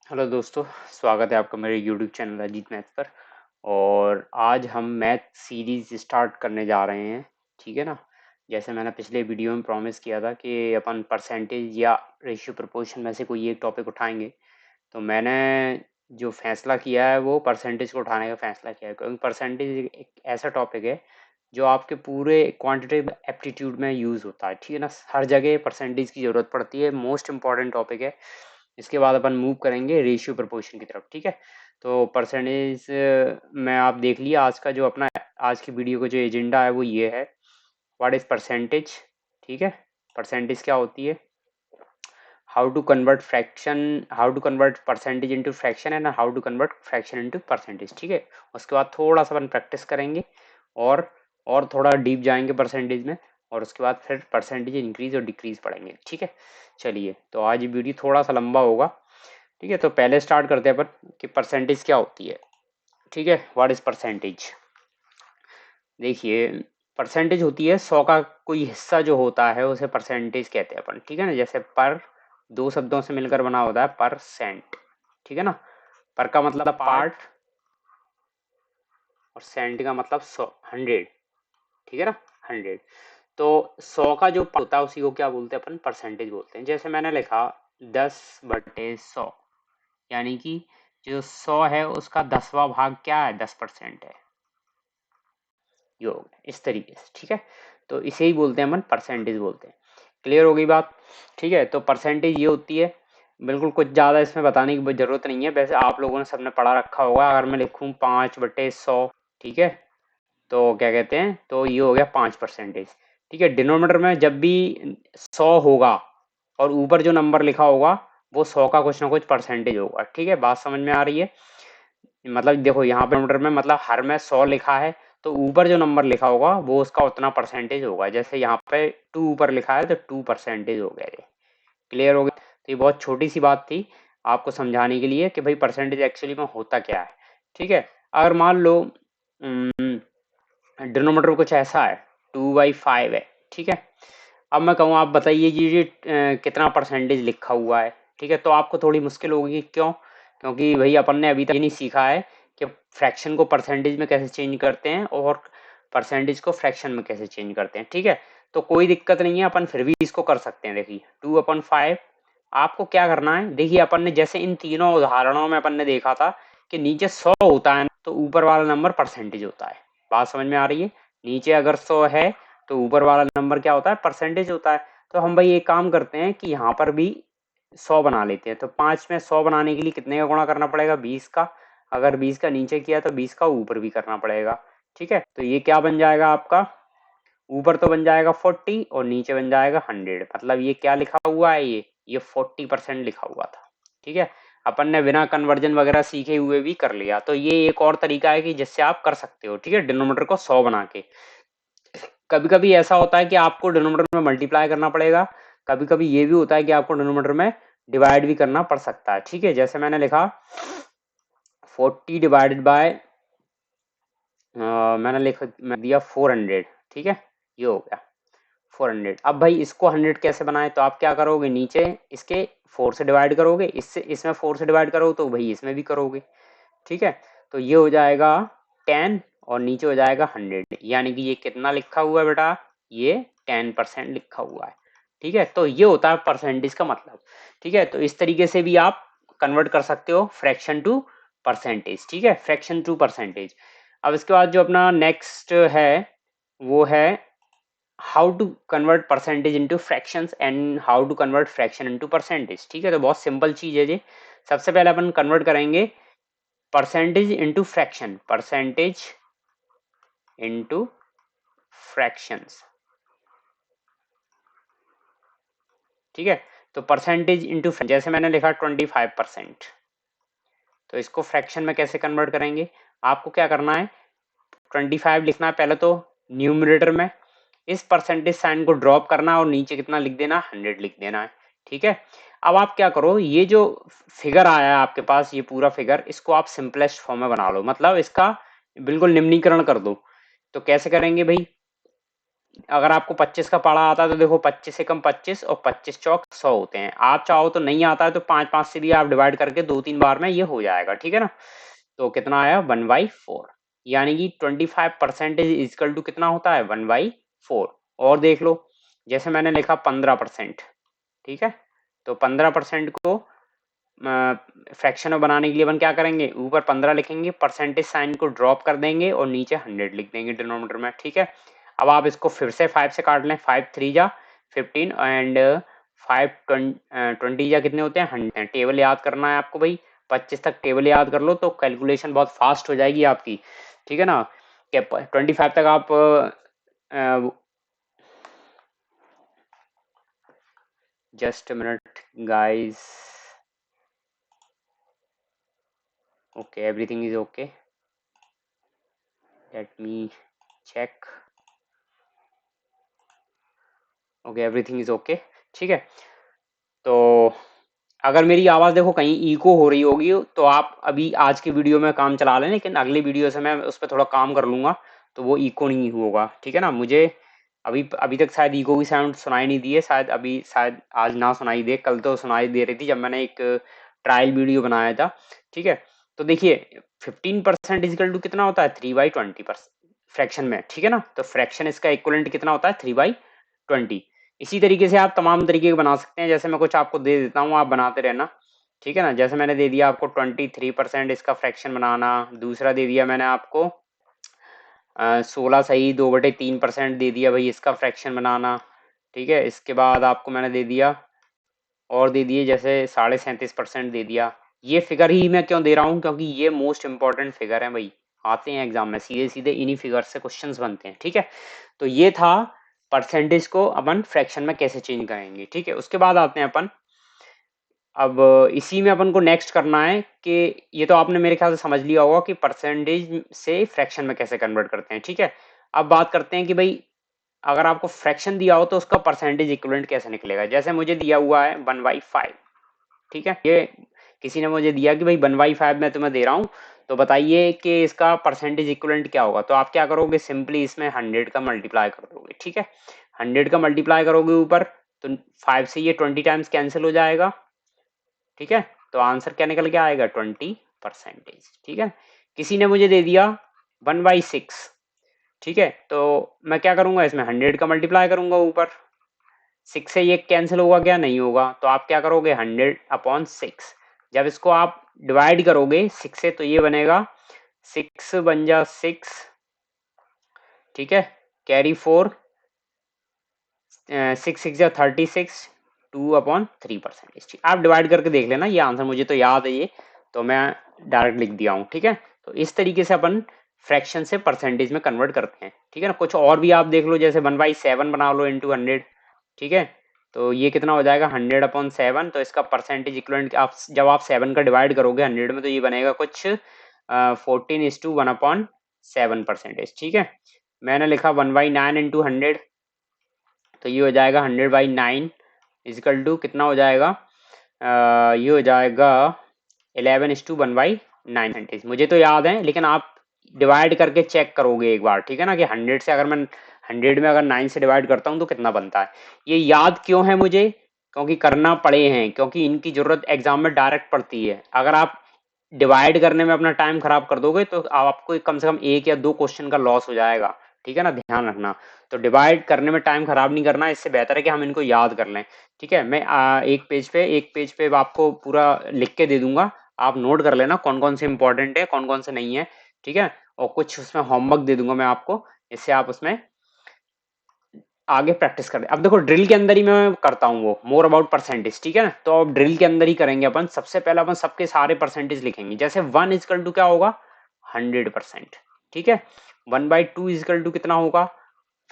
Hello दोस्तों, स्वागत है आपका मेरे यूट्यूब चैनल अजीत मैथ पर। और आज हम मैथ सीरीज स्टार्ट करने जा रहे हैं। ठीक है ना। जैसे मैंने पिछले वीडियो में प्रॉमिस किया था कि अपन परसेंटेज या रेशियो प्रोपोर्शन में से कोई एक टॉपिक उठाएंगे, तो मैंने जो फैसला किया है वो परसेंटेज को उठाने का फैसला किया है, क्योंकि परसेंटेज एक ऐसा टॉपिक है जो आपके पूरे क्वांटिटेटिव एप्टीट्यूड में यूज़ होता है। ठीक है ना। हर जगह परसेंटेज की ज़रूरत पड़ती है, मोस्ट इंपॉर्टेंट टॉपिक है। इसके बाद अपन मूव करेंगे रेशियो प्रोपोर्शन की तरफ। ठीक है। तो परसेंटेज में आप देख लिया, आज का जो अपना आज की वीडियो का जो एजेंडा है वो ये है, व्हाट इज़ परसेंटेज। ठीक है। परसेंटेज क्या होती है, how to convert percentage into fraction and how to convert fraction into percentage. ठीक है। उसके बाद थोड़ा सा अपन प्रैक्टिस करेंगे और और थोड़ा डीप जाएंगे परसेंटेज में, और उसके बाद फिर परसेंटेज इंक्रीज और डिक्रीज पढ़ेंगे। ठीक है। चलिए, तो आज ये वीडियो थोड़ा सा लंबा होगा। ठीक है। तो पहले स्टार्ट करते हैं अपन कि परसेंटेज क्या होती है। ठीक है। What is percentage. देखिए, परसेंटेज होती है 100 का कोई हिस्सा जो होता है उसे परसेंटेज कहते हैं अपन। ठीक है ना। जैसे पर दो शब्दों से मिलकर बना होता है परसेंट। ठीक है ना। पर का मतलब पार्ट और सेंट का मतलब 100, 100। ठीक है ना। 100। तो 100 का जो पार्ट होता है उसी को क्या बोलते हैं अपन, परसेंटेज बोलते हैं। जैसे मैंने लिखा 10/100, यानी कि जो 100 है उसका 10वां भाग क्या है, 10% है। योग इस तरीके से। ठीक है। तो इसे ही बोलते हैं अपन परसेंटेज बोलते हैं। क्लियर हो गई बात। ठीक है। तो परसेंटेज ये होती है, बिल्कुल कुछ ज़्यादा इसमें बताने की जरूरत नहीं है। वैसे आप लोगों ने सबने पढ़ा रखा होगा। अगर मैं लिखूँ 5/100, ठीक है, तो क्या कहते हैं, तो ये हो गया 5%। ठीक है। डिनोमिनेटर में जब भी 100 होगा और ऊपर जो नंबर लिखा होगा वो 100 का कुछ ना कुछ परसेंटेज होगा। ठीक है। बात समझ में आ रही है। मतलब देखो, यहाँ पे डिनोमिनेटर में मतलब हर में 100 लिखा है, तो ऊपर जो नंबर लिखा होगा वो उसका उतना परसेंटेज होगा। जैसे यहाँ पे 2 ऊपर लिखा है तो 2% हो गया। ये क्लियर हो गया। तो ये बहुत छोटी सी बात थी आपको समझाने के लिए कि भाई परसेंटेज एक्चुअली में होता क्या है। ठीक है। अगर मान लो डिनोमीटर कुछ ऐसा है, 2/5 है। ठीक है। अब मैं कहूँ आप बताइए ये कितना परसेंटेज लिखा हुआ है। ठीक है। तो आपको थोड़ी मुश्किल होगी। क्यों? क्योंकि भाई अपन ने अभी तक ये नहीं सीखा है कि फ्रैक्शन को परसेंटेज में कैसे चेंज करते हैं और परसेंटेज को फ्रैक्शन में कैसे चेंज करते हैं। ठीक है। तो कोई दिक्कत नहीं है, अपन फिर भी इसको कर सकते हैं। देखिए 2/5, आपको क्या करना है, देखिए अपन ने जैसे इन तीनों उदाहरणों में अपन ने देखा था कि नीचे 100 होता है तो ऊपर वाला नंबर परसेंटेज होता है। बात समझ में आ रही है। नीचे अगर 100 है तो ऊपर वाला नंबर क्या होता है, परसेंटेज होता है। तो हम भाई एक काम करते हैं कि यहाँ पर भी 100 बना लेते हैं। तो 5 में 100 बनाने के लिए कितने का गुणा करना पड़ेगा, 20 का। अगर 20 का नीचे किया तो 20 का ऊपर भी करना पड़ेगा। ठीक है। तो ये क्या बन जाएगा आपका, ऊपर तो बन जाएगा 40 और नीचे बन जाएगा 100। मतलब ये क्या लिखा हुआ है, ये 40% लिखा हुआ था। ठीक है। अपन ने बिना कन्वर्जन वगैरह सीखे हुए भी कर लिया। तो ये एक और तरीका है कि जिससे आप कर सकते हो। ठीक है। डिनोमीटर को 100 बना के। कभी कभी ऐसा होता है कि आपको डिनोमीटर में मल्टीप्लाई करना पड़ेगा, कभी कभी ये भी होता है कि आपको डिनोमीटर में डिवाइड भी करना पड़ सकता है। ठीक है। जैसे मैंने लिखा 40 डिवाइडेड बाय, मैं दिया 400। ठीक है। ये हो गया 400। अब भाई इसको 100 कैसे बनाए, तो आप क्या करोगे, नीचे इसके 4 से डिवाइड करोगे, इससे इसमें 4 से डिवाइड करोगे तो भाई इसमें भी करोगे। ठीक है। तो ये हो जाएगा 10 और नीचे हो जाएगा 100, यानी कि ये कितना लिखा हुआ है बेटा, ये 10% लिखा हुआ है। ठीक है। तो ये होता है परसेंटेज का मतलब। ठीक है। तो इस तरीके से भी आप कन्वर्ट कर सकते हो फ्रैक्शन टू परसेंटेज। ठीक है। Fraction to percentage. अब इसके बाद जो अपना नेक्स्ट है वो है how to convert percentage into fractions and how to convert fraction into percentage. ठीक है। तो बहुत सिंपल चीज है ये। सबसे पहले अपन कन्वर्ट करेंगे percentage into fraction, percentage into fractions. ठीक है। तो परसेंटेज इनटू, जैसे मैंने लिखा 25%, तो इसको फ्रैक्शन में कैसे कन्वर्ट करेंगे, आपको क्या करना है, 25 लिखना है पहले तो न्यूमरेटर में, इस परसेंटेज साइन को ड्रॉप करना और नीचे कितना लिख देना, 100 लिख देना है। ठीक है। अब आप क्या करो, ये जो फिगर आया है आपके पास, ये पूरा फिगर, इसको आप सिंपलेस्ट फॉर्म में बना लो, मतलब इसका बिल्कुल निम्नीकरण कर दो। तो कैसे करेंगे भाई, अगर आपको 25 का पढ़ा आता है तो देखो 25 से कम 25 और 25 चौक 100 होते हैं। आप चाहो तो नहीं आता है तो 5 5 से भी आप डिवाइड करके 2 3 बार में ये हो जाएगा, ठीक है ना। तो कितना आया 1/4, यानी कि 25% इजकल टू कितना होता है 1/4। और देख लो जैसे मैंने लिखा 15%, ठीक है। तो 15% को फ्रैक्शन में बनाने के लिए अपन क्या करेंगे, ऊपर 15 लिखेंगे, परसेंटेज साइन को ड्रॉप कर देंगे और नीचे 100 लिख देंगे डिनोमिनेटर में, ठीक है। अब आप इसको फिर से 5 से काट लें, 5 3 जा 15 एंड 5 20 जा कितने होते हैं 100। टेबल याद करना है आपको भाई, 25 तक टेबल याद कर लो तो कैलकुलेशन बहुत फास्ट हो जाएगी आपकी, ठीक है ना। 25 तक आप just minute guys, okay everything is okay, let me check, okay everything is okay, ठीक है। तो अगर मेरी आवाज़ देखो कहीं इको हो रही होगी तो आप अभी आज की वीडियो में काम चला लें, लेकिन अगली वीडियो से मैं उस पर थोड़ा काम कर लूँगा तो वो इको नहीं होगा, ठीक है ना। मुझे अभी अभी तक शायद इको की साउंड सुनाई नहीं दी है, शायद अभी शायद आज ना सुनाई दे, कल तो सुनाई दे रही थी जब मैंने एक ट्रायल वीडियो बनाया था, ठीक है। तो देखिए 15% इजिकल टू कितना होता है 3/20 फ्रैक्शन में, ठीक है ना। तो फ्रैक्शन इसका इक्वलेंट कितना होता है 3/20। इसी तरीके से आप तमाम तरीके के बना सकते हैं, जैसे मैं कुछ आपको दे देता हूँ आप बनाते रहना, ठीक है ना। जैसे मैंने दे दिया आपको 23% इसका फ्रैक्शन बनाना, दूसरा दे दिया मैंने आपको 16 सही 2/3% दे दिया भाई इसका फ्रैक्शन बनाना, ठीक है। इसके बाद आपको मैंने दे दिया और दे दिए जैसे 37.5% दे दिया। ये फिगर ही मैं क्यों दे रहा हूँ, क्योंकि ये मोस्ट इंपॉर्टेंट फिगर है भाई, आते हैं एग्जाम में सीधे सीधे इन्हीं फिगर से क्वेश्चंस बनते हैं, ठीक है। तो ये था परसेंटेज को अपन फ्रैक्शन में कैसे चेंज करेंगे, ठीक है। उसके बाद आते हैं अपन, अब इसी में अपन को नेक्स्ट करना है कि ये तो आपने मेरे ख्याल से समझ लिया होगा कि परसेंटेज से फ्रैक्शन में कैसे कन्वर्ट करते हैं, ठीक है। अब बात करते हैं कि भाई अगर आपको फ्रैक्शन दिया हो तो उसका परसेंटेज इक्विवेलेंट कैसे निकलेगा। जैसे मुझे दिया हुआ है 1/5, ठीक है। ये किसी ने मुझे दिया कि भाई 1/5 मैं तुम्हें दे रहा हूँ, तो बताइए कि इसका परसेंटेज इक्विवेलेंट क्या होगा। तो आप क्या करोगे, सिंपली इसमें 100 का मल्टीप्लाई कर दोगे, ठीक है। 100 का मल्टीप्लाई करोगे ऊपर तो 5 से ये 20 टाइम्स कैंसिल हो जाएगा, ठीक है। तो आंसर क्या निकल के आएगा 20%, ठीक है। किसी ने मुझे दे दिया 1/6, ठीक है। तो मैं क्या करूंगा, इसमें 100 का मल्टीप्लाई करूंगा ऊपर, 6 से ये कैंसिल होगा क्या, नहीं होगा। तो आप क्या करोगे 100/6, जब इसको आप डिवाइड करोगे 6 से तो ये बनेगा 6 बन जा 6, ठीक है। कैरी 4, 6 6 जा 36, 2/3%। आप डिवाइड करके देख लेना, ये आंसर मुझे तो याद है ये, तो मैं डायरेक्ट लिख दिया हूँ, ठीक है। तो इस तरीके से अपन फ्रैक्शन से परसेंटेज में कन्वर्ट करते हैं, ठीक है ना। कुछ और भी आप देख लो, जैसे 1/7 बना लो इंटू 100, ठीक है। तो ये कितना हो जाएगा 100/7, तो इसका परसेंटेज इक्वलेंट आप जब आप 7 का डिवाइड करोगे 100 में तो ये बनेगा कुछ 14:1/7%, ठीक है। मैंने लिखा 1/9 इंटू 100, तो ये हो जाएगा 100/9 इजिकल टू कितना हो जाएगा, ये हो जाएगा 11:1/9। मुझे तो याद है, लेकिन आप डिवाइड करके चेक करोगे एक बार, ठीक है ना, कि 100 से अगर मैं 100 में अगर 9 से डिवाइड करता हूँ तो कितना बनता है। ये याद क्यों है मुझे, क्योंकि करना पड़े हैं, क्योंकि इनकी जरूरत एग्जाम में डायरेक्ट पड़ती है। अगर आप डिवाइड करने में अपना टाइम खराब कर दोगे तो आपको कम से कम 1 या 2 क्वेश्चन का लॉस हो जाएगा, ठीक है ना, ध्यान रखना। तो डिवाइड करने में टाइम खराब नहीं करना, इससे बेहतर है कि हम इनको याद कर लें, ठीक है। मैं एक पेज पे आपको पूरा लिख के दे दूंगा, आप नोट कर लेना कौन कौन से इंपॉर्टेंट है कौन कौन से नहीं है, ठीक है। और कुछ उसमें होमवर्क दे दूंगा मैं आपको, इससे आप उसमें आगे प्रैक्टिस कर। अब देखो ड्रिल के अंदर ही मैं करता हूँ वो मोर अबाउट परसेंटेज, ठीक है ना। तो अब ड्रिल के अंदर ही करेंगे अपन, सबसे पहले अपन सबके सारे परसेंटेज लिखेंगे। जैसे 1 इजकल टू क्या होगा 100%, ठीक है। 1/2 इजकल टू कितना होगा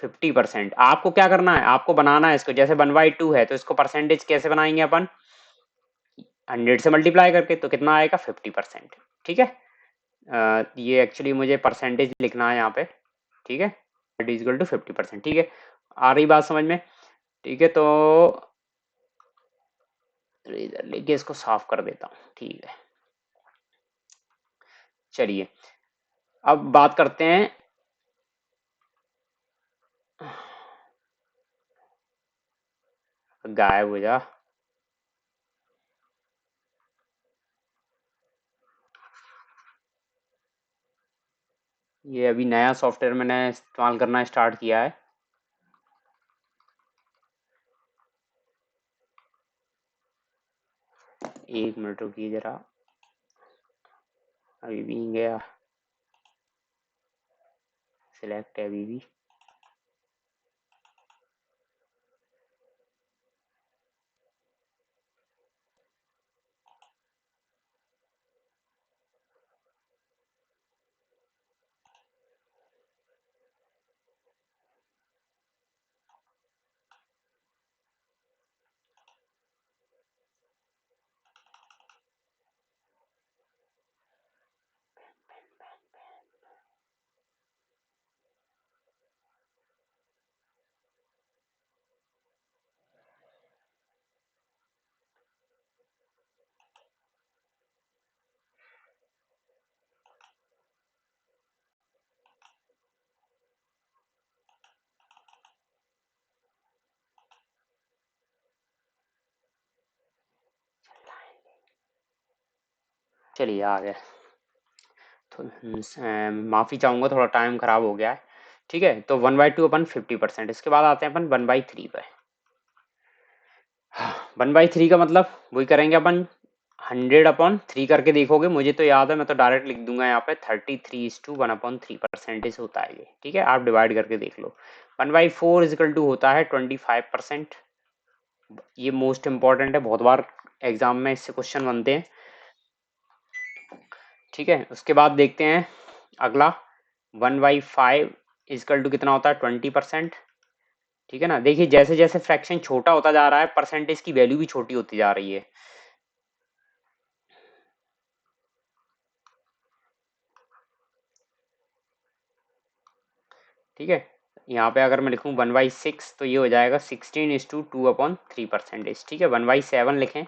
50%। आपको क्या करना है, आपको बनाना है इसको, जैसे 1/2 है तो इसको परसेंटेज कैसे बनाएंगे अपन, 100 से मल्टीप्लाई करके, तो कितना आएगा 50%, ठीक है। ये एक्चुअली मुझे परसेंटेज लिखना है यहाँ पे, ठीक है, इजकल टू 50%, ठीक है। आ रही बात समझ में, ठीक है। तो इधर लेके इसको साफ कर देता हूँ, ठीक है। चलिए अब बात करते हैं, गायब हो जा। ये अभी नया सॉफ्टवेयर मैंने इस्तेमाल करना स्टार्ट किया है। एक मिनट रुकिए जरा, अभी भी नहीं गया, सिलेक्ट है अभी भी। चलिए आ गया। तो माफ़ी चाहूँगा, थोड़ा टाइम खराब हो गया है। ठीक है, तो 1/2 अपन 50%। इसके बाद आते हैं अपन 1/3 पे। 1/3 का मतलब वही करेंगे अपन, 100/3 करके देखोगे, मुझे तो याद है, मैं तो डायरेक्ट लिख दूंगा यहाँ पे 33:1/3% होता है ये। ठीक है, आप डिवाइड करके देख लो। 1/4 इजिकल टू होता है 25%। ये मोस्ट इंपॉर्टेंट है, बहुत बार एग्जाम में इससे क्वेश्चन बनते हैं। ठीक है, उसके बाद देखते हैं अगला, 1/5 इजिकल टू कितना होता है 20%। ठीक है ना, देखिए जैसे जैसे फ्रैक्शन छोटा होता जा रहा है, परसेंटेज की वैल्यू भी छोटी होती जा रही है। ठीक है, यहाँ पे अगर मैं लिखूँ 1/6 तो ये हो जाएगा 16:2/3%। ठीक है, 1/7 लिखें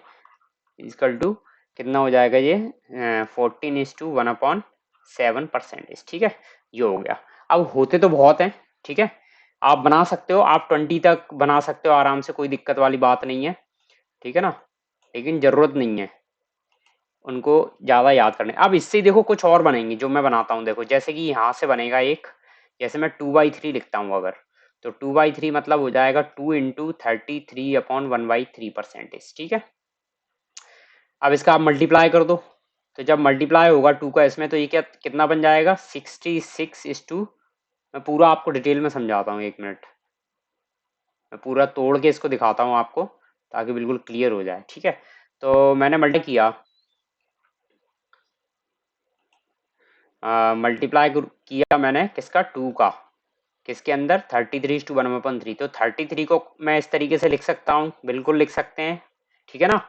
इजकल टू कितना हो जाएगा ये 14:1/7%। ठीक है, ये हो गया। अब होते तो बहुत हैं। ठीक है, आप बना सकते हो, आप 20 तक बना सकते हो आराम से, कोई दिक्कत वाली बात नहीं है। ठीक है ना, लेकिन जरूरत नहीं है उनको ज़्यादा याद करने। अब इससे देखो कुछ और बनेंगे जो मैं बनाता हूँ। देखो जैसे कि यहाँ से बनेगा एक, जैसे मैं 2/3 लिखता हूँ अगर, तो 2/3 मतलब हो जाएगा 2 × 33/1/3%। ठीक है, अब इसका आप मल्टीप्लाई कर दो, तो जब मल्टीप्लाई होगा 2 का इसमें, तो ये क्या कितना बन जाएगा 66:, मैं पूरा आपको डिटेल में समझाता हूँ, एक मिनट, मैं पूरा तोड़ के इसको दिखाता हूँ आपको ताकि बिल्कुल क्लियर हो जाए। ठीक है, तो मैंने मल्टी किया, मल्टीप्लाई किया मैंने किसका, 2 का, किसके अंदर 33:1/3। तो 33 को मैं इस तरीके से लिख सकता हूँ, बिल्कुल लिख सकते हैं। ठीक है ना,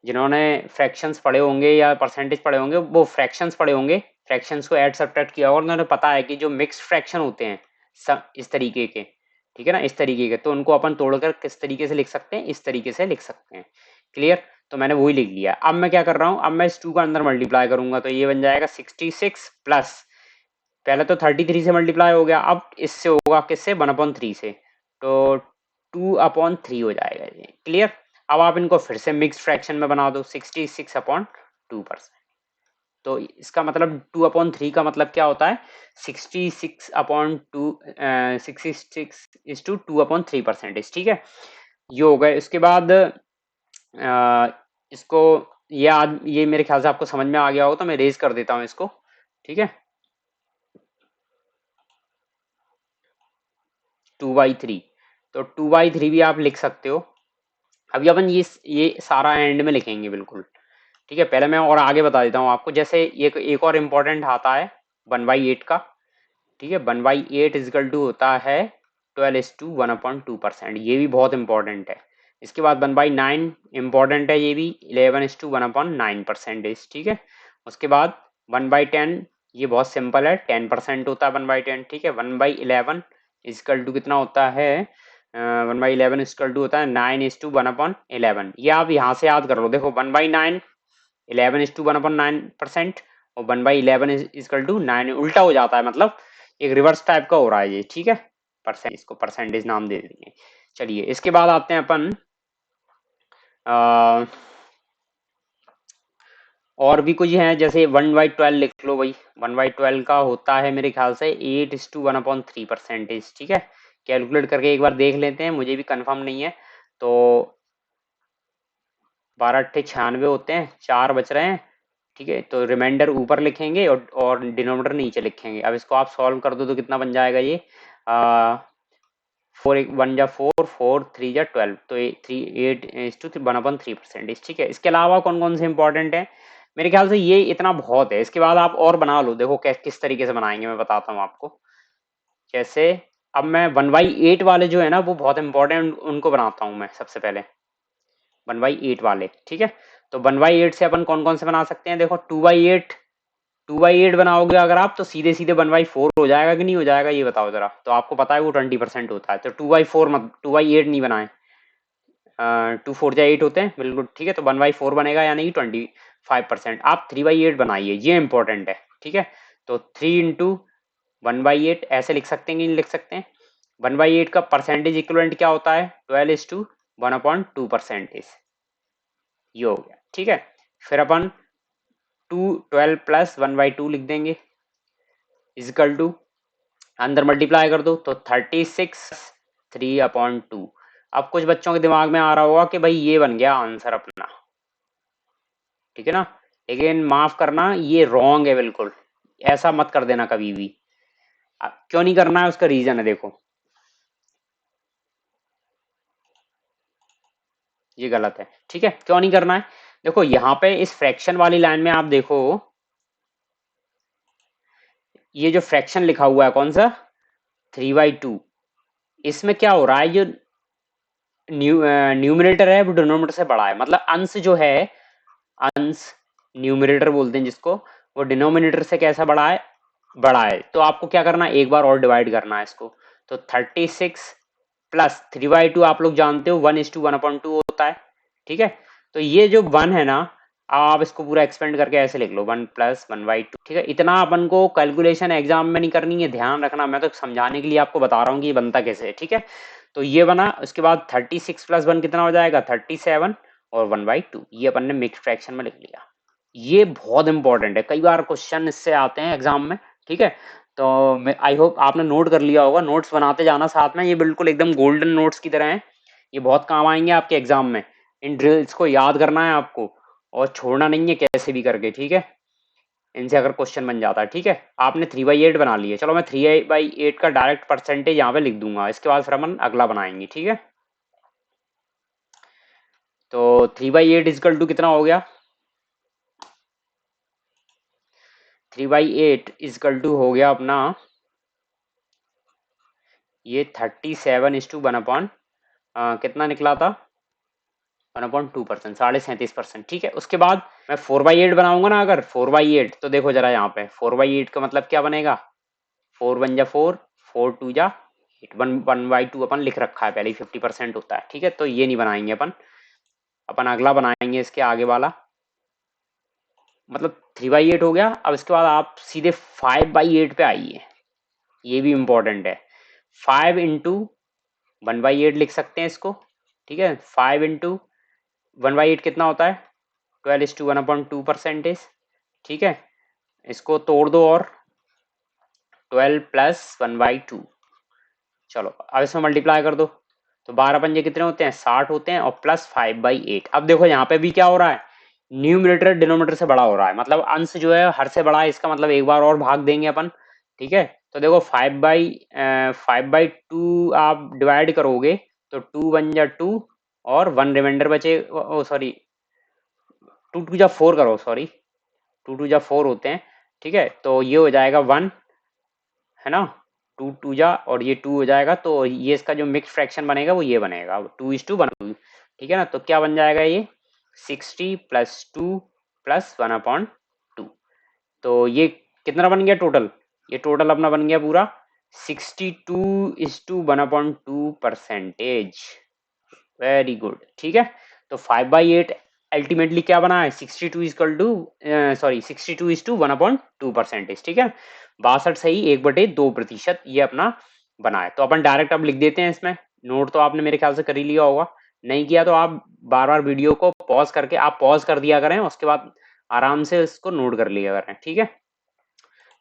जिन्होंने फ्रैक्शंस पढ़े होंगे या परसेंटेज पढ़े होंगे, वो फ्रैक्शंस पढ़े होंगे, फ्रैक्शंस को ऐड सब्ट्रैक्ट किया और उन्होंने पता है कि जो मिक्स्ड फ्रैक्शन होते हैं इस तरीके के, ठीक है ना, इस तरीके के, तो उनको अपन तोड़कर किस तरीके से लिख सकते हैं, इस तरीके से लिख सकते हैं। क्लियर, तो मैंने वही लिख लिया। अब मैं क्या कर रहा हूँ, अब मैं इस 2 का अंदर मल्टीप्लाई करूंगा, तो ये बन जाएगा 66 प्लस, पहले तो 33 से मल्टीप्लाई हो गया, अब इससे होगा किससे 1/3 से, तो 2/3 हो जाएगा ये। क्लियर, अब आप इनको फिर से मिक्स फ्रैक्शन में बना दो, 66/2%। तो इसका मतलब 2/3 का मतलब क्या होता है, 66/2 ठीक है, ये हो गए। इसके बाद इसको, ये मेरे ख्याल से आपको समझ में आ गया हो, तो मैं रेज कर देता हूँ इसको। ठीक है, 2/3, तो 2/3 भी आप लिख सकते हो। अभी अपन ये सारा एंड में लिखेंगे बिल्कुल। ठीक है, पहले मैं और आगे बता देता हूँ आपको, जैसे एक और इम्पोर्टेंट आता है 1/8 का। ठीक है, 1/8 इजिकल टू होता है 12:1/2%, ये भी बहुत इंपॉर्टेंट है। इसके बाद 1/9 इंपॉर्टेंट है, ये भी 11:1/9%। ठीक है, उसके बाद 1/10, ये बहुत सिंपल है, 10% होता है 1/10। ठीक है, 1/11 इजिकल टू कितना होता है, 1/11 इजिकल टू होता है 9:1/11। ये आप यहाँ से याद कर लो, देखो 1/9 11:1/9%, और 1/11 इजिकल टू 9, उल्टा हो जाता है, मतलब एक रिवर्स टाइप का हो रहा है ये। ठीक है, परसेंट, इसको परसेंटेज नाम दे देंगे। चलिए इसके बाद आते हैं अपन और भी कुछ है, जैसे 1/12 लिख लो भाई। 1/12 का होता है मेरे ख्याल से 8:1/3%। ठीक है, कैलकुलेट करके एक बार देख लेते हैं, मुझे भी कंफर्म नहीं है। तो 12×8 = 96 होते हैं, 4 बच रहे हैं। ठीक है, तो रिमाइंडर ऊपर लिखेंगे और डिनोमिनेटर नीचे लिखेंगे। अब इसको आप सॉल्व कर दो तो कितना बन जाएगा ये, 4 1 जा 4, 4 3 जा 12, तो 8:1/3%। ठीक है, इसके अलावा कौन कौन से इंपॉर्टेंट है, मेरे ख्याल से ये इतना बहुत है। इसके बाद आप और बना लो, देखो किस तरीके से बनाएंगे मैं बताता हूँ आपको। जैसे अब मैं 1/8 वाले जो है ना, वो बहुत इंपॉर्टेंट, उनको बनाता हूँ मैं सबसे पहले। 1/8 वाले, ठीक है। तो 1/8 से अपन कौन कौन से बना सकते हैं, देखो 2/8 बनाओगे अगर आप, तो सीधे सीधे 1/4 हो जाएगा कि नहीं हो जाएगा, ये बताओ जरा। तो आपको पता है वो 20% होता है, तो 2/4 मत, 2/8 नहीं बनाए। 2 4 जा 8 होते हैं, बिल्कुल ठीक है। तो 1/4 बनेगा, यानी कि 25%। आप 3/8 बनाइए, ये इंपॉर्टेंट है। ठीक है, तो 3 × 1/8 ऐसे लिख सकते हैं कि नहीं लिख सकते हैं। 1/8 का परसेंटेज इक्विवेलेंट क्या होता है, 12:1/2%। ये हो गया, ठीक है। फिर अपन 12 + 1/2 लिख देंगे, इजिकल टू, अंदर मल्टीप्लाई कर दो तो 36 3/2। अब कुछ बच्चों के दिमाग में आ रहा होगा कि भाई ये बन गया आंसर अपना, ठीक है ना। लेकिन माफ करना, ये रॉन्ग है बिल्कुल, ऐसा मत कर देना कभी भी। क्यों नहीं करना है, उसका रीजन है, देखो ये गलत है। ठीक है, क्यों नहीं करना है, देखो यहाँ पे इस फ्रैक्शन वाली लाइन में आप देखो, ये जो फ्रैक्शन लिखा हुआ है कौन सा, 3/2, इसमें क्या हो रहा है, जो न्यूमिनेटर है वो डिनोमिनेटर से बड़ा है, मतलब अंश जो है, अंश न्यूमिनेटर बोलते हैं जिसको, वो डिनोमिनेटर से कैसा बड़ा है, बड़ा है। तो आपको क्या करना है, एक बार और डिवाइड करना है इसको। तो 36 + 3/2 आप लोग जानते हो 1:1/2 होता है। ठीक है, तो ये जो 1 है ना, आप इसको पूरा एक्सपेंड करके ऐसे लिख लो, 1 + 1/2। ठीक है, इतना अपन को कैलकुलेशन एग्जाम में नहीं करनी है, ध्यान रखना, मैं तो समझाने के लिए आपको बता रहा हूँ कि ये बनता कैसे है। ठीक है, तो ये बना, उसके बाद 36 + 1 कितना हो जाएगा, 37, और 1/2, ये अपन ने मिक्स फ्रैक्शन में लिख लिया। ये बहुत इंपॉर्टेंट है, कई बार क्वेश्चन इससे आते हैं एग्जाम में। ठीक है, तो मैं आई होप आपने नोट कर लिया होगा, नोट्स बनाते जाना साथ में, ये बिल्कुल एकदम गोल्डन नोट्स की तरह है, ये बहुत काम आएंगे आपके एग्जाम में। इन ड्रिल्स को याद करना है आपको, और छोड़ना नहीं है कैसे भी करके। ठीक है, इनसे अगर क्वेश्चन बन जाता है। ठीक है, आपने 3/8 बना लिए, चलो मैं 3/8 का डायरेक्ट परसेंटेज यहाँ पे लिख दूंगा, इसके बाद फिर अपन अगला बनाएंगे। ठीक है, तो 3/8 इजकल टू कितना हो गया, 3/8 इजकल टू हो गया अपना ये 37:1 कितना निकला था, 1/2%, 37.5%। ठीक है, उसके बाद मैं 4/8 बनाऊंगा ना, अगर 4/8, तो देखो जरा यहाँ पे 4/8 का मतलब क्या बनेगा, 4 1 जा 4, 4 2 जा 8, 1/2 अपन लिख रखा है पहले ही, 50% होता है। ठीक है, तो ये नहीं बनाएंगे अपन, अपन अगला बनाएंगे इसके आगे वाला, मतलब 3/8 हो गया। अब इसके बाद आप सीधे 5/8 पे आइए, ये भी इंपॉर्टेंट है। 5 × 1/8 लिख सकते हैं इसको। ठीक है, 5 × 1/8 कितना होता है, 12:1/2%। ठीक है, इसको तोड़ दो, और 12 + 1/2, चलो अब इसमें मल्टीप्लाई कर दो, तो 12 पंजे कितने होते हैं, 60 होते हैं, और प्लस 5/8। अब देखो यहाँ पे भी क्या हो रहा है, न्यूमरेटर डिनोमिनेटर से बड़ा हो रहा है, मतलब अंश जो है हर से बड़ा है, इसका मतलब एक बार और भाग देंगे अपन। ठीक है, तो देखो 5/2 आप डिवाइड करोगे, तो 2 1 जा 2, और 1 रिमाइंडर बचे, ओ सॉरी, 2 2 जा 4 करो, सॉरी, 2 2 जा 4 होते हैं। ठीक है, तो ये हो जाएगा 1, है ना, 2 2 जा, और ये 2 हो जाएगा, तो ये इसका जो मिक्स फ्रैक्शन बनेगा वो ये बनेगा, 2:1। ठीक है ना, तो क्या बन जाएगा ये, 60 + 2 + 1/2। तो ये कितना बन गया टोटल, ये टोटल अपना बन गया पूरा 62:1/2%। Very good. ठीक है, तो 5/8 अल्टीमेटली क्या बना है, 62:1/2%। ठीक है, 62 सही 1/2%, ये अपना बना है। तो अपन डायरेक्ट अब लिख देते हैं इसमें, नोट तो आपने मेरे ख्याल से कर ही लिया होगा। नहीं किया तो आप बार बार वीडियो को पॉज करके आप पॉज कर दिया करें, उसके बाद आराम से इसको नोट कर लिया करें, ठीक है।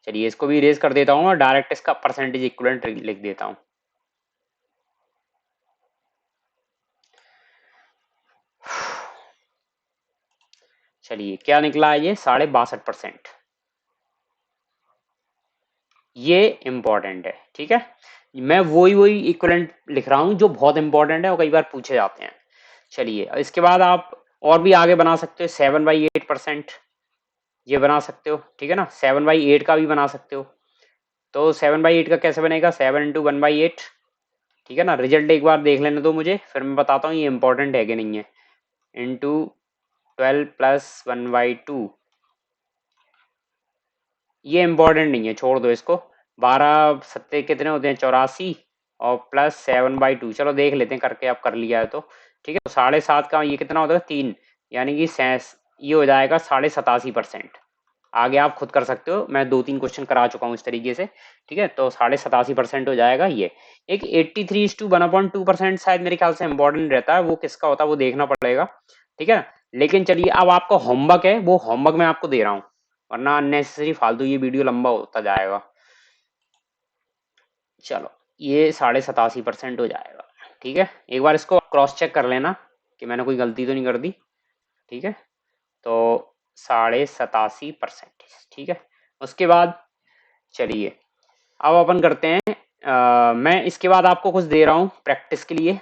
चलिए इसको भी इरेज कर देता हूँ और डायरेक्ट इसका परसेंटेज इक्विवेलेंट लिख देता हूँ। चलिए क्या निकला है, ये 62.5%। ये इंपॉर्टेंट है, ठीक है। मैं वही इक्विवेलेंट लिख रहा हूँ जो बहुत इंपॉर्टेंट है और कई बार पूछे जाते हैं। चलिए इसके बाद आप और भी आगे बना सकते हो, 7/8%, ये बना सकते हो, ठीक है ना। 7/8 का भी बना सकते हो। तो 7/8 का कैसे बनेगा, 7 इंटू 1/8, ठीक है ना। रिजल्ट एक बार देख लेने दो मुझे, फिर मैं बताता हूँ ये इंपॉर्टेंट है कि नहीं है। इंटू 12 प्लस 1/2, ये इंपॉर्टेंट नहीं है, छोड़ दो इसको। 12 सत्ते कितने होते हैं, 84, और प्लस 7/2, चलो देख लेते हैं करके, आप कर लिया है तो ठीक है। तो 7.5 का ये कितना होता है, 3, यानी कि ये हो जाएगा 87.5%। आगे आप खुद कर सकते हो, मैं 2-3 क्वेश्चन करा चुका हूँ इस तरीके से, ठीक है। तो 87.5% हो जाएगा ये। एक 83/1/2% शायद मेरे ख्याल से इंपॉर्टेंट रहता है, वो किसका होता है वो देखना पड़ेगा, ठीक है। लेकिन चलिए अब आपका होमवर्क है, वो होमवर्क मैं आपको दे रहा हूँ, वरना अननेसेसरी फालतू ये वीडियो लंबा होता जाएगा। चलो ये 87.5% हो जाएगा, ठीक है। एक बार इसको क्रॉस चेक कर लेना कि मैंने कोई गलती तो नहीं कर दी, ठीक है। तो 87.5%, ठीक है। उसके बाद चलिए अब अपन करते हैं, मैं इसके बाद आपको कुछ दे रहा हूं प्रैक्टिस के लिए।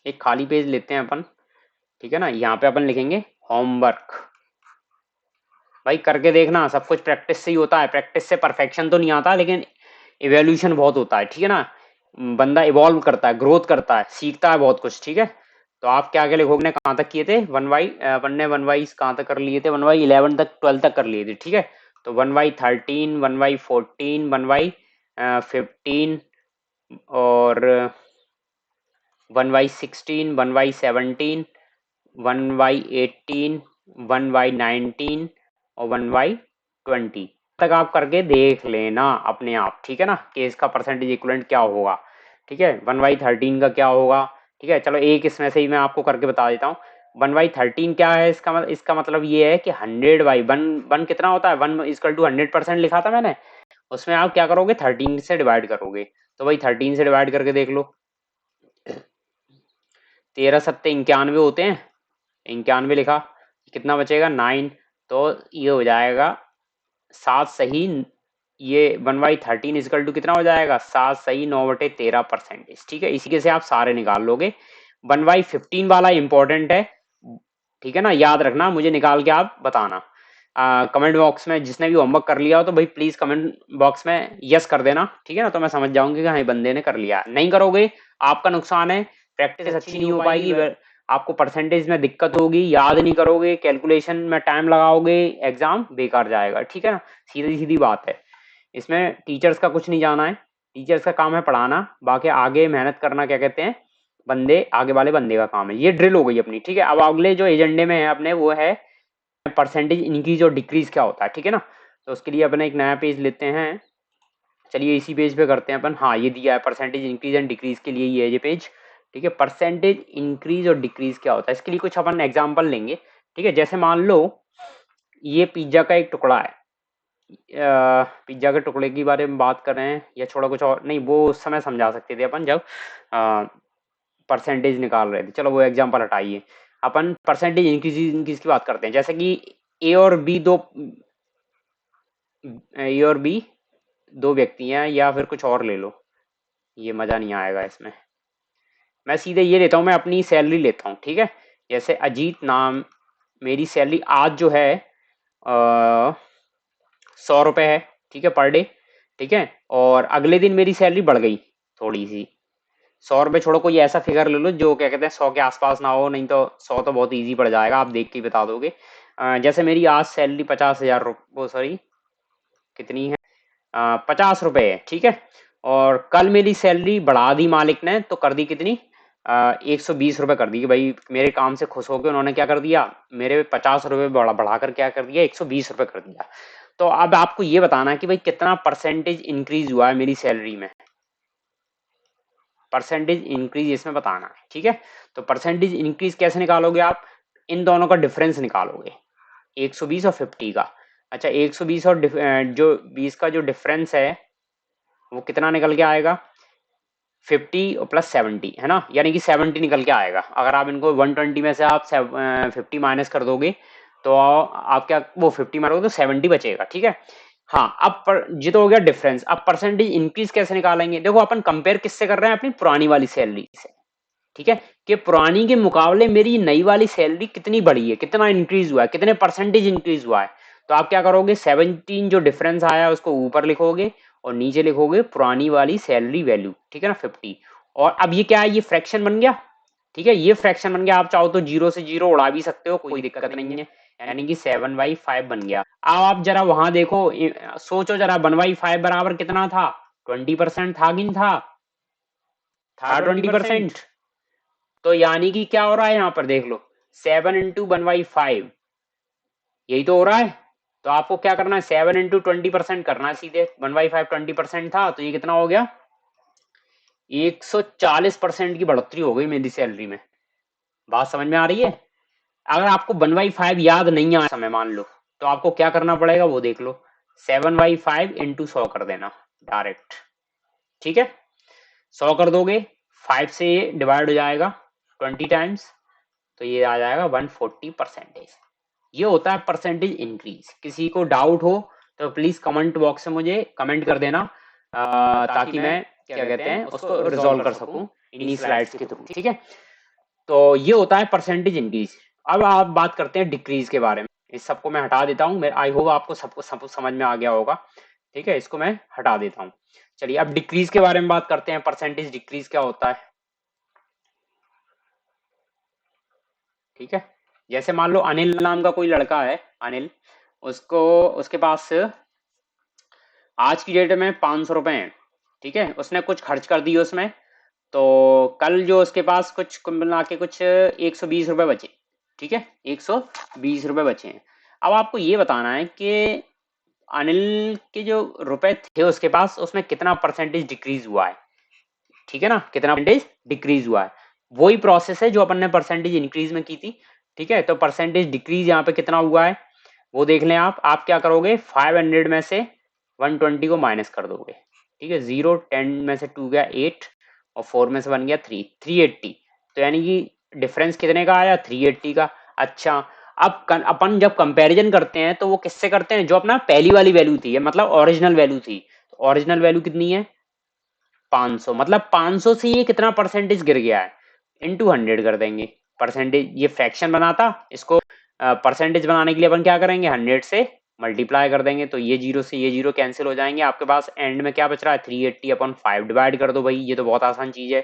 एक खाली पेज लेते हैं अपन, ठीक है ना। यहाँ पे अपन लिखेंगे होमवर्क। भाई करके देखना, सब कुछ प्रैक्टिस से ही होता है, प्रैक्टिस से परफेक्शन तो नहीं आता, लेकिन इवोल्यूशन बहुत होता है, ठीक है ना। बंदा इवॉल्व करता है, ग्रोथ करता है, सीखता है बहुत कुछ, ठीक है। तो आप क्या क्या लिखोगे, कहाँ तक किए थे, अपन ने 1/, कहाँ तक कर लिए थे, 1/11 तक, 12 तक कर लिए थे, ठीक है। तो 1/13, 1/14, 1/15, और 1/16, 1/17, 1/18, 1/19 और 1/20 तक आप करके देख लेना अपने आप, ठीक है ना, कि इसका परसेंटेज इक्विवेलेंट क्या होगा, ठीक है। 1/13 का क्या होगा, ठीक है। चलो एक इसमें से ही मैं आपको करके बता देता हूँ। 1/13 क्या है, इसका मतलब ये है कि 100/1 कितना होता है, 1 = 100% लिखा था मैंने, उसमें आप क्या करोगे, 13 से डिवाइड करोगे। तो भाई 13 से डिवाइड करके देख लो, 13 सत्ते 91 होते हैं, 91 लिखा, कितना बचेगा, 9। तो ये हो जाएगा 7 सही, ये 1/13 इजकल टू कितना हो जाएगा, 7 सही 9/13%, ठीक है। इसी के से आप सारे निकाल लोगे। 1/15 वाला इंपॉर्टेंट है, ठीक है ना, याद रखना, मुझे निकाल के आप बताना। कमेंट बॉक्स में जिसने भी होमवर्क कर लिया हो तो भाई प्लीज कमेंट बॉक्स में यस कर देना, ठीक है ना, तो मैं समझ जाऊंगी कि हाँ बंदे ने कर लिया। नहीं करोगे आपका नुकसान है, प्रैक्टिस अच्छी नहीं हो पाएगी, आपको परसेंटेज में दिक्कत होगी, याद नहीं करोगे, कैलकुलेशन में टाइम लगाओगे, एग्जाम बेकार जाएगा, ठीक है ना। सीधी सीधी बात है, इसमें टीचर्स का कुछ नहीं जाना है, टीचर्स का काम है पढ़ाना, बाकी आगे मेहनत करना क्या कहते हैं, बंदे आगे वाले बंदे का काम है। ये ड्रिल हो गई अपनी, ठीक है। अब अगले जो एजेंडे में है अपने, वो है परसेंटेज इंक्रीज और डिक्रीज क्या होता है, ठीक है ना। तो उसके लिए अपने एक नया पेज लेते हैं, चलिए इसी पेज पे करते हैं अपन। हाँ ये दिया है परसेंटेज इंक्रीज एंड डिक्रीज के लिए, ये है ये पेज, ठीक है। परसेंटेज इंक्रीज और डिक्रीज क्या होता है, इसके लिए कुछ अपन एग्जाम्पल लेंगे, ठीक है। जैसे मान लो ये पिज्जा का एक टुकड़ा है, पिज्जा के टुकड़े के बारे में बात कर रहे हैं, या छोड़ा कुछ और नहीं, वो उस समय समझा सकते थे अपन जब परसेंटेज निकाल रहे थे। चलो वो एग्जाम्पल हटाइए, अपन परसेंटेज इंक्रीज इंक्रीज की बात करते हैं। जैसे कि ए और बी दो व्यक्ति हैं, या फिर कुछ और ले लो, ये मजा नहीं आएगा इसमें। मैं सीधे ये लेता हूँ, मैं अपनी सैलरी लेता हूँ, ठीक है। जैसे अजीत नाम, मेरी सैलरी आज जो है 100 रुपये है, ठीक है, पर डे, ठीक है। और अगले दिन मेरी सैलरी बढ़ गई थोड़ी सी, 100 रुपये छोड़ो, कोई ऐसा फिगर ले लो जो क्या कहते हैं 100 के आसपास ना हो, नहीं तो 100 तो बहुत इजी पड़ जाएगा, आप देख के ही बता दोगे। जैसे मेरी आज सैलरी 50,000 वो सॉरी कितनी है, 50 रुपये है, ठीक है। और कल मेरी सैलरी बढ़ा दी मालिक ने, तो कर दी कितनी, 120 रुपये कर दी, कि भाई मेरे काम से खुश होकर उन्होंने क्या कर दिया, मेरे 50 रुपये बढ़ाकर क्या कर दिया, 120 रुपये कर दिया। तो अब आपको ये बताना है कि भाई कितना परसेंटेज इंक्रीज हुआ है मेरी सैलरी में, परसेंटेज इंक्रीज इसमें बताना है, ठीक है। तो परसेंटेज इंक्रीज कैसे निकालोगे आप, इन दोनों का डिफरेंस निकालोगे, 120 और 50 का। अच्छा 120 और जो 20 का जो डिफरेंस है वो कितना निकल के आएगा, 50 और प्लस 70 है ना, यानी कि 70 निकल के आएगा। अगर आप इनको 120 में से आप 50 माइनस कर दोगे तो आप क्या वो 50 मारोगे तो 70 बचेगा, ठीक है। हाँ अब ये तो हो गया डिफरेंस। अब परसेंटेज इंक्रीज कैसे निकालेंगे, देखो अपन कंपेयर किससे कर रहे हैं, अपनी पुरानी वाली सैलरी से, ठीक है, कि पुरानी के मुकाबले मेरी नई वाली सैलरी कितनी बढ़ी है, कितना इंक्रीज हुआ है, कितने परसेंटेज इंक्रीज हुआ है। तो आप क्या करोगे, 17 जो डिफरेंस आया उसको ऊपर लिखोगे और नीचे लिखोगे पुरानी वाली सैलरी वैल्यू, ठीक है ना, 50। और अब ये क्या है, ये फ्रैक्शन बन गया, ठीक है, ये फ्रैक्शन बन गया। आप चाहो तो 0 से 0 उड़ा भी सकते हो, कोई दिक्कत नहीं है, यानी कि 7/5 बन गया। अब आप जरा वहां देखो, सोचो जरा 1/5 बराबर कितना था, 20% था कि नहीं था 20%। तो यानी कि क्या हो रहा है यहाँ पर देख लो, 7 इंटू 1/5 यही तो हो रहा है। तो आपको क्या करना है, 7 इंटू 20% करना है सीधे, 1/5 20% था तो ये कितना हो गया, 140% की बढ़ोतरी हो गई मेरी सैलरी में। बात समझ में आ रही है। अगर आपको 1/5 याद नहीं आ समय मान लो, तो आपको क्या करना पड़ेगा वो देख लो, 7/5 इंटू 100 कर देना डायरेक्ट, ठीक है। 100 कर दोगे, 5 से ये डिवाइड हो जाएगा 20 टाइम्स, तो ये आ जाएगा 140%। ये होता है परसेंटेज इंक्रीज। किसी को डाउट हो तो प्लीज कमेंट बॉक्स में मुझे कमेंट कर देना, ताकि मैं क्या कहते हैं उसको रिजॉल्व कर सकूं इन्हीं स्लाइड्स के थ्रू, ठीक है। तो ये होता है परसेंटेज इंक्रीज। अब आप बात करते हैं डिक्रीज के बारे में। इस सबको मैं हटा देता हूँ, आई होप आपको सबको सब समझ में आ गया होगा, ठीक है, इसको मैं हटा देता हूँ। चलिए अब डिक्रीज के बारे में बात करते हैं, परसेंटेज डिक्रीज क्या होता है, ठीक है। जैसे मान लो अनिल नाम का कोई लड़का है, अनिल, उसको उसके पास आज की डेट में 500 रुपए हैं, ठीक है, उसने कुछ खर्च कर दिए उसमें, तो कल जो उसके पास कुछ कुल मिला के कुछ 120 रुपए बचे, ठीक है, 120 रुपए बचे हैं। अब आपको ये बताना है कि अनिल के जो रुपए थे उसके पास, उसमें कितना परसेंटेज डिक्रीज हुआ है, ठीक है ना, कितना परसेंटेज डिक्रीज हुआ है। वही प्रोसेस है जो अपन ने परसेंटेज इंक्रीज में की थी, ठीक है। तो परसेंटेज डिक्रीज यहाँ पे कितना हुआ है वो देख लें आप क्या करोगे, 500 में से 120 को माइनस कर दोगे, ठीक है, 0 10 में से 2 गया 8 और 4 में से 1 गया 3, 380। तो यानी कि डिफरेंस कितने का आया, 380 का। अच्छा अब अपन जब कंपैरिजन करते हैं तो वो किससे करते हैं, जो अपना पहली वाली वैल्यू थी, मतलब ओरिजिनल वैल्यू थी। तो ओरिजिनल वैल्यू कितनी है, 500, मतलब 500 से ये कितना परसेंटेज गिर गया है, इंटू 100 कर देंगे। परसेंटेज ये फ्रैक्शन बनाता, इसको परसेंटेज बनाने के लिए अपन क्या करेंगे, 100 से मल्टीप्लाई कर देंगे, तो ये 0 से ये 0 कैंसिल हो जाएंगे। आपके पास एंड में क्या बच रहा है, 380 अपन 5 डिवाइड कर दो भाई, ये तो बहुत आसान चीज है।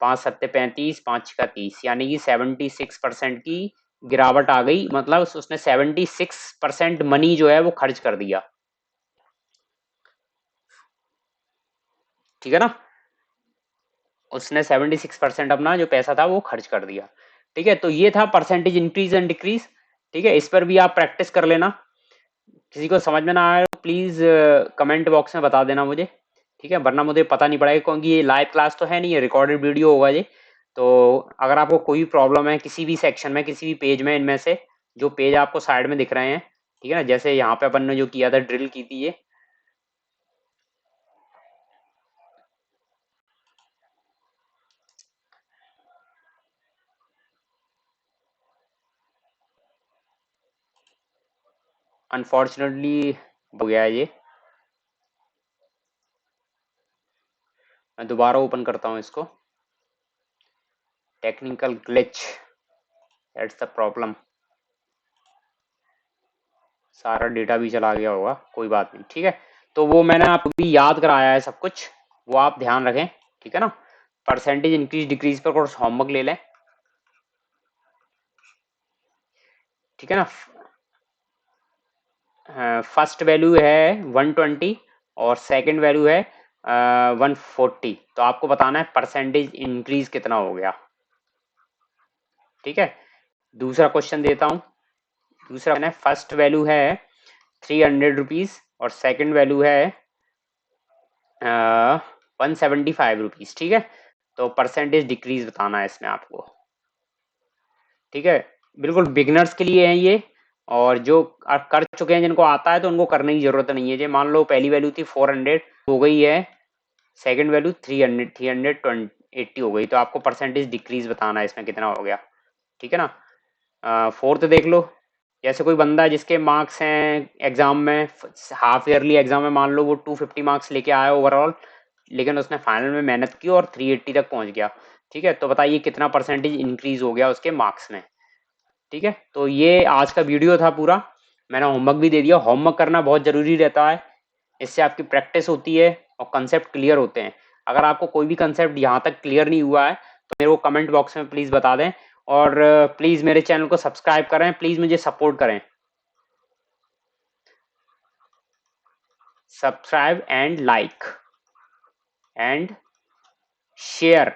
5 सत्ते 35, 5 का 30, यानी कि 76% की गिरावट आ गई, मतलब उसने 76% मनी जो है वो खर्च कर दिया, ठीक है ना, उसने 76% अपना जो पैसा था वो खर्च कर दिया, ठीक है। तो ये था परसेंटेज इंक्रीज एंड डिक्रीज, ठीक है। इस पर भी आप प्रैक्टिस कर लेना। किसी को समझ में ना आए तो प्लीज कमेंट बॉक्स में बता देना मुझे, ठीक है, वरना मुझे पता नहीं पड़ेगा, क्योंकि ये लाइव क्लास तो है नहीं, ये रिकॉर्डेड वीडियो होगा ये। तो अगर आपको कोई प्रॉब्लम है किसी भी सेक्शन में, किसी भी पेज में, इनमें से जो पेज आपको साइड में दिख रहे हैं, ठीक है ना, जैसे यहाँ पे अपन ने जो किया था, ड्रिल की थी ये, अनफॉर्चुनेटली हो गया है ये। मैं दोबारा ओपन करता हूँ इसको, technical glitch, that's the problem. सारा डेटा भी चला गया होगा, कोई बात नहीं, ठीक है। तो वो मैंने आपको भी याद कराया है सब कुछ, वो आप ध्यान रखें, ठीक है ना। परसेंटेज इंक्रीज डिक्रीज पर कुछ होमवर्क ले लें, ठीक है ना। फर्स्ट वैल्यू है 120 और सेकंड वैल्यू है 140। तो आपको बताना है परसेंटेज इंक्रीज कितना हो गया, ठीक है। दूसरा क्वेश्चन देता हूँ। दूसरा है, फर्स्ट वैल्यू है 300 रुपीज और सेकंड वैल्यू है 175 रुपीज, ठीक है। तो परसेंटेज डिक्रीज बताना है इसमें आपको, ठीक है। बिल्कुल बिगिनर्स के लिए है ये, और जो कर चुके हैं जिनको आता है तो उनको करने की जरूरत नहीं है। जो मान लो पहली वैल्यू थी 400 हो गई है, सेकंड वैल्यू 380 हो गई, तो आपको परसेंटेज डिक्रीज बताना है इसमें कितना हो गया, ठीक है ना। फोर्थ देख लो, जैसे कोई बंदा है जिसके मार्क्स हैं एग्जाम में, हाफ ईयरली एग्जाम में मान लो वो 250 मार्क्स लेके आया ओवरऑल, लेकिन उसने फाइनल में मेहनत की और 380 तक पहुंच गया, ठीक है। तो बताइए कितना परसेंटेज इंक्रीज हो गया उसके मार्क्स में, ठीक है। तो ये आज का वीडियो था पूरा, मैंने होमवर्क भी दे दिया। होमवर्क करना बहुत जरूरी रहता है, इससे आपकी प्रैक्टिस होती है और कंसेप्ट क्लियर होते हैं। अगर आपको कोई भी कंसेप्ट यहाँ तक क्लियर नहीं हुआ है तो मेरे को कमेंट बॉक्स में प्लीज़ बता दें, और प्लीज़ मेरे चैनल को सब्सक्राइब करें, प्लीज़ मुझे सपोर्ट करें, subscribe and like and share,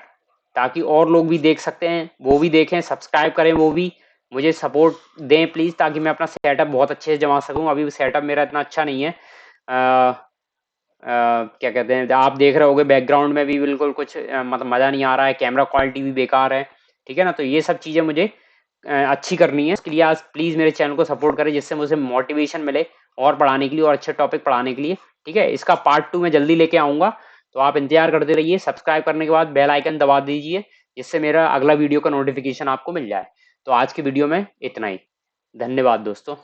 ताकि और लोग भी देख सकते हैं, वो भी देखें, सब्सक्राइब करें, वो भी मुझे सपोर्ट दें प्लीज़, ताकि मैं अपना सेटअप बहुत अच्छे से जमा सकूं। अभी सेटअप मेरा इतना अच्छा नहीं है, क्या कहते हैं, आप देख रहे होगे बैकग्राउंड में भी बिल्कुल कुछ मतलब मज़ा नहीं आ रहा है, कैमरा क्वालिटी भी बेकार है, ठीक है ना। तो ये सब चीज़ें मुझे अच्छी करनी है, इसके लिए आज प्लीज़ मेरे चैनल को सपोर्ट करें, जिससे मुझे मोटिवेशन मिले और पढ़ाने के लिए और अच्छे टॉपिक पढ़ाने के लिए, ठीक है। इसका पार्ट 2 मैं जल्दी लेके आऊँगा, तो आप इंतजार करते रहिए। सब्सक्राइब करने के बाद बेल आइकन दबा दीजिए, जिससे मेरा अगला वीडियो का नोटिफिकेशन आपको मिल जाए। तो आज की वीडियो में इतना ही, धन्यवाद दोस्तों।